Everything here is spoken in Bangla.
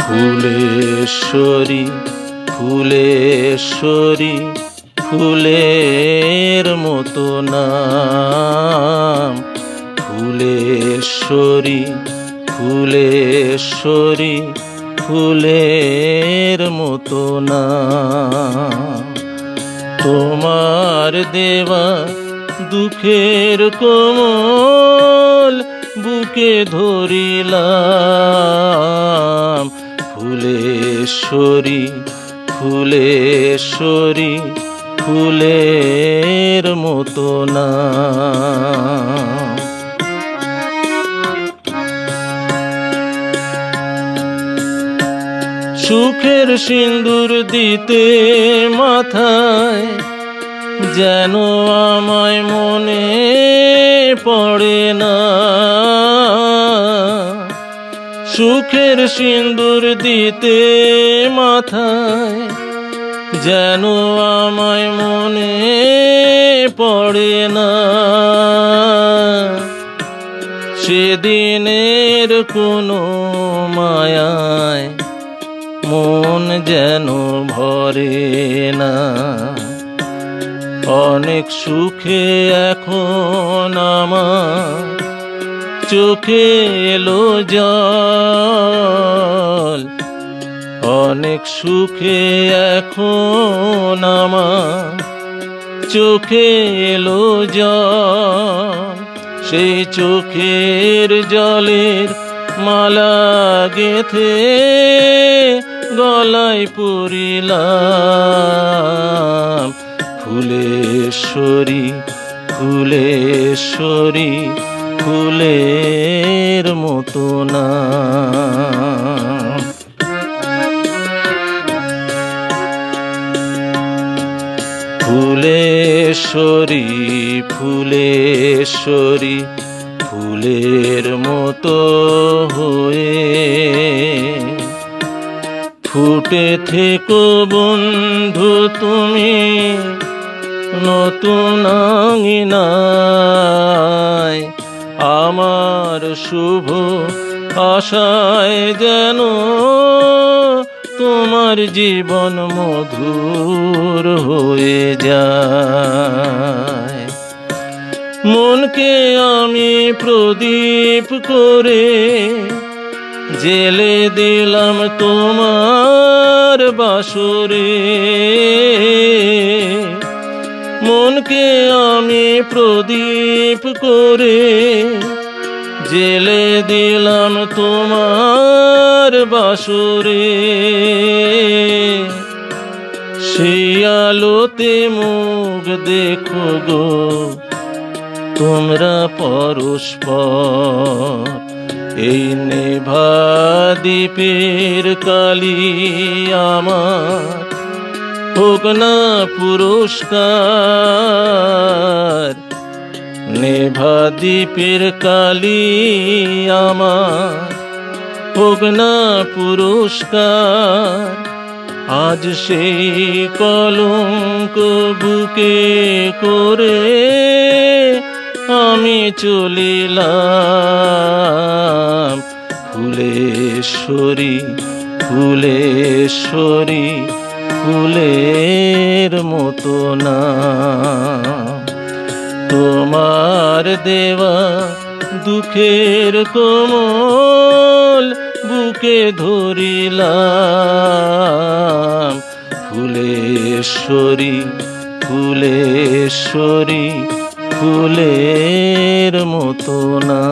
ফুলেশ্বরী ফুলেশ্বরী ফুলের মতো নাম। ফুলেশ্বরী ফুলেশ্বরী ফুলের মতো নাম। তোমার দেওয়া দুঃখের কোমল বুকে ধরিলাম। ফুলেশ্বরী ফুলেশ্বরী ফুলের মতো নাম। সুখের সিন্দুর দিতে মাথায় যেন আমায় মনে পড়ে না। সুখের সিন্দুর দিতে মাথায় যেন আমায় মনে পড়ে না। সেদিনের কোনো মায়ায় মন যেন ভরে না। অনেক সুখে এখন আমার চোখে এলো জল। অনেক সুখে এখন আমার চোখে এলো জল। সেই চোখের জলের মালা গেথে গলায় পরিলাম। ফুলেশ্বরী ফুলেশ্বরী ফুলের মতো নাম। ফুলেশ্বরী ফুলেশ্বরী ফুলের মতো হয়ে ফুটে থেকো বন্ধু তুমি নতুন আঙিনায়। আমার শুভ আশায় যেন তোমার জীবন মধুর হয়ে যায়। মনকে আমি প্রদীপ করে জেলে দিলাম তোমার বাসরে। মনকে আমি প্রদীপ করে জেলে দিলাম তোমার বাসরে। সেই আলোতে মুখ দেখো গো তোমরা পরস্পর। এই নেভা দ্বীপের কালি আমার হোক না পুরস্কার। নেভা দ্বীপের কালি আমার হোক না পুরস্কার। আজ সেই কলঙ্ক বুকে করে আমি চলিলাম। ফুলেশ্বরী ফুলেশ্বরী ফুলের মতো নাম। তোমার দেওয়া দুঃখের কোমল বুকে ধরিলাম। ফুলেশ্বরী ফুলেশ্বরী ফুলের মতো না।